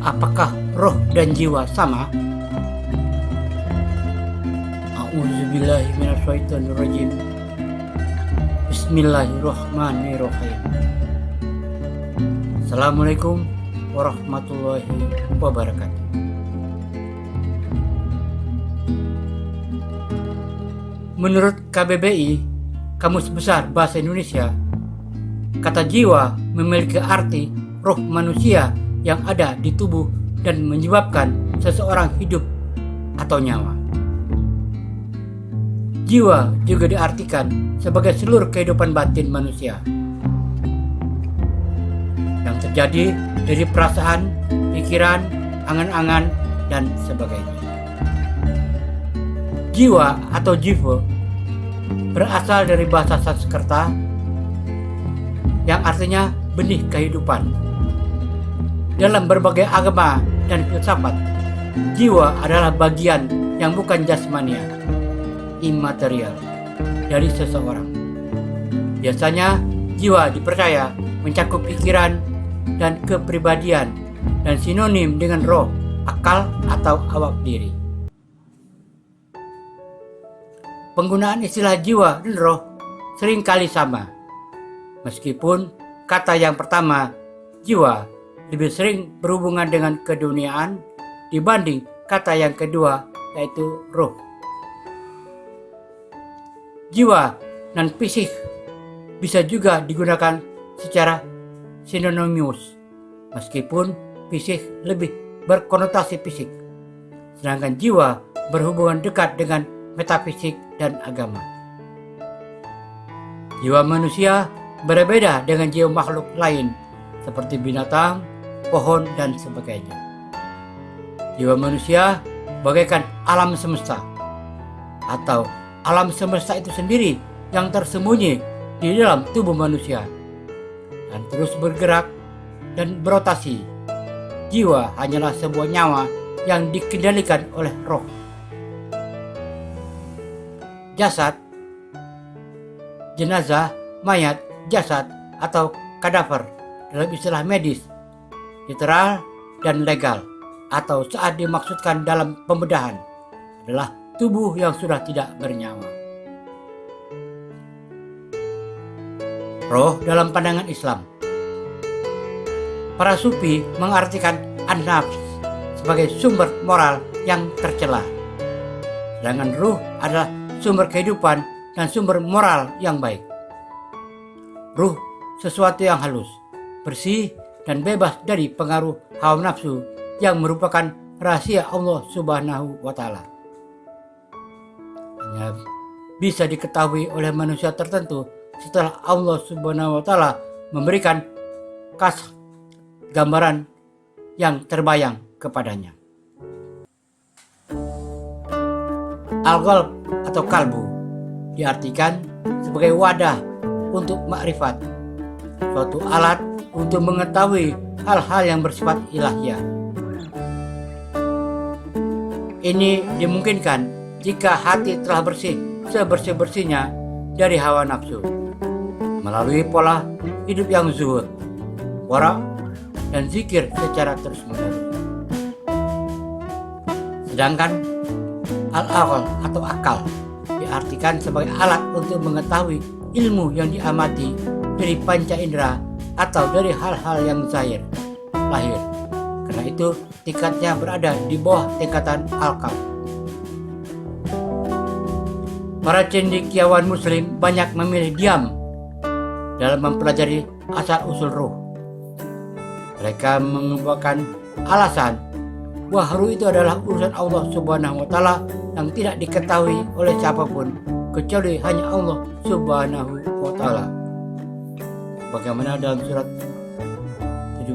Apakah roh dan jiwa sama? A'udzubillahi minasyaitonirrajim. Bismillahirrahmanirrahim. Assalamualaikum warahmatullahi wabarakatuh. Menurut KBBI, Kamus Besar Bahasa Indonesia, kata jiwa memiliki arti roh manusia yang ada di tubuh dan menyebabkan seseorang hidup atau nyawa. Jiwa juga diartikan sebagai seluruh kehidupan batin manusia yang terjadi dari perasaan, pikiran, angan-angan, dan sebagainya. Jiwa atau jiwa berasal dari bahasa Sanskerta yang artinya benih kehidupan. Dalam berbagai agama dan filsafat, jiwa adalah bagian yang bukan jasmania, imaterial dari seseorang. Biasanya, jiwa dipercaya mencakup pikiran dan kepribadian dan sinonim dengan roh, akal, atau awak diri. Penggunaan istilah jiwa dan roh seringkali sama, meskipun kata yang pertama, jiwa, lebih sering berhubungan dengan keduniaan dibanding kata yang kedua, yaitu roh. Jiwa dan fisik bisa juga digunakan secara sinonimus, meskipun fisik lebih berkonotasi fisik, sedangkan jiwa berhubungan dekat dengan metafisik dan agama. Jiwa manusia berbeda dengan jiwa makhluk lain seperti binatang, pohon, dan sebagainya. Jiwa manusia bagaikan alam semesta, atau alam semesta itu sendiri yang tersembunyi di dalam tubuh manusia dan terus bergerak dan berotasi. Jiwa hanyalah sebuah nyawa yang dikendalikan oleh roh. Jasad, jenazah, mayat, jasad, atau kadaver dalam istilah medis, literal dan legal, atau saat dimaksudkan dalam pembedahan adalah tubuh yang sudah tidak bernyawa. Roh dalam pandangan Islam. Para sufi mengartikan an-nafs sebagai sumber moral yang tercela, sedangkan ruh adalah sumber kehidupan dan sumber moral yang baik. Ruh sesuatu yang halus, bersih, dan bebas dari pengaruh hawa nafsu yang merupakan rahasia Allah Subhanahu wa Ta'ala. Hanya bisa diketahui oleh manusia tertentu setelah Allah Subhanahu wa Ta'ala memberikan gambaran yang terbayang kepadanya. Al-qalb atau kalbu diartikan sebagai wadah untuk makrifat, suatu alat untuk mengetahui hal-hal yang bersifat ilahiyah. Ini dimungkinkan jika hati telah bersih sebersih-bersihnya dari hawa nafsu melalui pola hidup yang zuhud, wara, dan zikir secara terus-menerus. Sedangkan al-aql atau akal diartikan sebagai alat untuk mengetahui ilmu yang diamati dari panca indera atau dari hal-hal yang zahir, lahir. Karena itu tingkatnya berada di bawah tingkatan al-qalb. Para cendekiawan muslim banyak memilih diam dalam mempelajari asal-usul ruh. Mereka mengemukakan alasan bahwa ruh itu adalah urusan Allah Subhanahu wa Ta'ala yang tidak diketahui oleh siapapun kecuali hanya Allah Subhanahu wa Ta'ala. Bagaimana dalam surat 17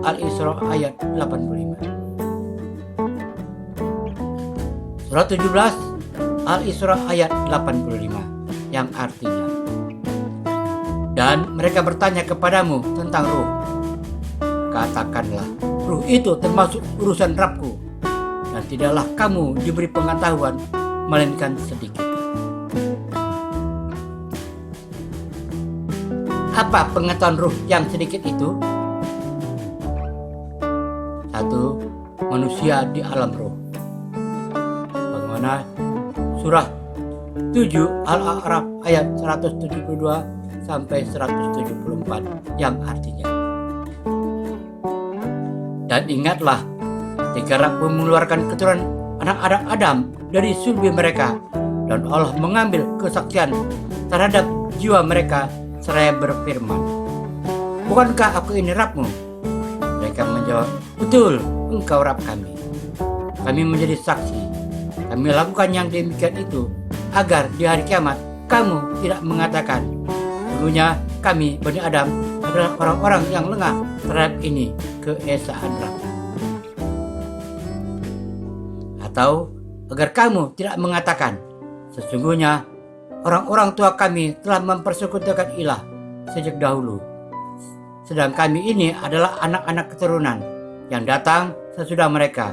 Al-Isra ayat 85. Surat 17 Al-Isra ayat 85 yang artinya, dan mereka bertanya kepadamu tentang ruh. Katakanlah, ruh itu termasuk urusan Rabbku, dan tidaklah kamu diberi pengetahuan melainkan sedikit. Apa pengetahuan ruh yang sedikit itu? 1. Manusia di alam roh. Bagaimana surah 7 Al-A'raf ayat 172 sampai 174 yang artinya, dan ingatlah ketika Rabb mengeluarkan keturunan anak-anak Adam dari sulbi mereka, dan Allah mengambil kesaksian terhadap jiwa mereka seraya berfirman, bukankah aku ini Rabbmu? Mereka menjawab, betul, engkau Rabb kami. Kami menjadi saksi. Kami lakukan yang demikian itu agar di hari kiamat kamu tidak mengatakan, sesungguhnya kami Bani Adam adalah orang-orang yang lengah terhadap ini keesaan Rabb. Atau agar kamu tidak mengatakan, sesungguhnya orang-orang tua kami telah mempersekutukan ilah sejak dahulu, sedang kami ini adalah anak-anak keturunan yang datang sesudah mereka.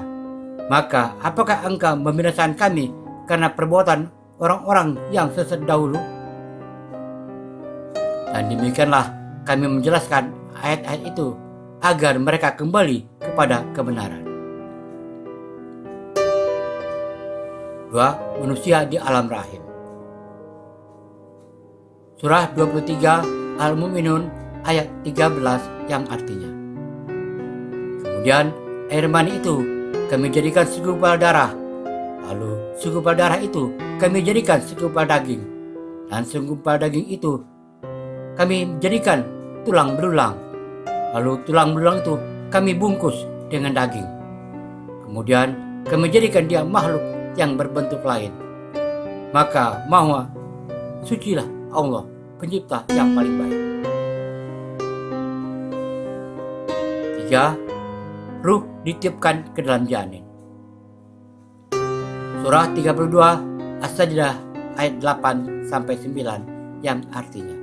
Maka apakah engkau membinasakan kami karena perbuatan orang-orang yang sesat dahulu? Dan demikianlah kami menjelaskan ayat-ayat itu agar mereka kembali kepada kebenaran. 2. Manusia di alam rahim. Surah 23 Al-Mu'minun ayat 13 yang artinya, kemudian air mani itu kami jadikan segumpal darah, lalu segumpal darah itu kami jadikan segumpal daging, dan segumpal daging itu kami jadikan tulang belulang, lalu tulang belulang itu kami bungkus dengan daging. Kemudian kami jadikan dia makhluk yang berbentuk lain. Maka maha sucilah Allah, pencipta yang paling baik. 3. Ruh ditiupkan ke dalam janin. Surah 32 As-Sajdah ayat 8 sampai 9 yang artinya,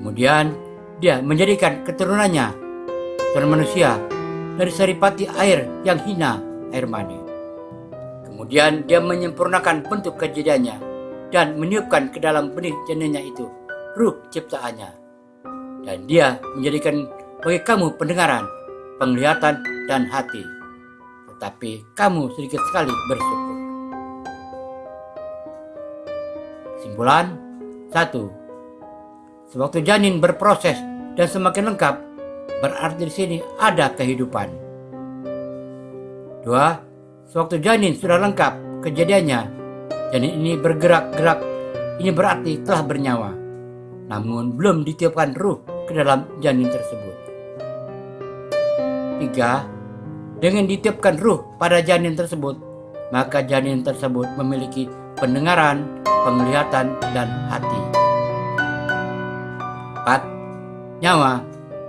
kemudian dia menjadikan keturunannya, keturunan manusia, dari saripati air yang hina, air mani. Kemudian dia menyempurnakan bentuk kejadiannya dan meniupkan ke dalam benih janinnya itu ruh ciptaannya, dan dia menjadikan bagi kamu pendengaran, penglihatan, dan hati, tetapi kamu sedikit sekali bersyukur. Kesimpulan 1. Sewaktu janin berproses dan semakin lengkap, berarti di sini ada kehidupan. 2. Sewaktu janin sudah lengkap kejadiannya, janin ini bergerak-gerak, ini berarti telah bernyawa, namun belum ditiupkan ruh ke dalam janin tersebut. 3. Dengan ditiupkan ruh pada janin tersebut, maka janin tersebut memiliki pendengaran, penglihatan, dan hati. 4. Nyawa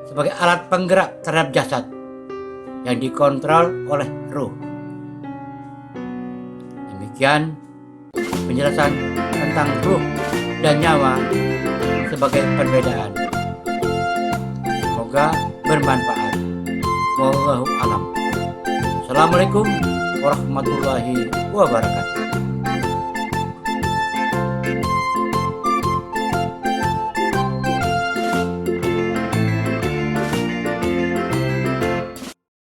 sebagai alat penggerak terhadap jasad yang dikontrol oleh ruh. Demikian penjelasan tentang ruh dan nyawa sebagai perbedaan. Semoga bermanfaat. Wallahu a'lam. Assalamualaikum warahmatullahi wabarakatuh.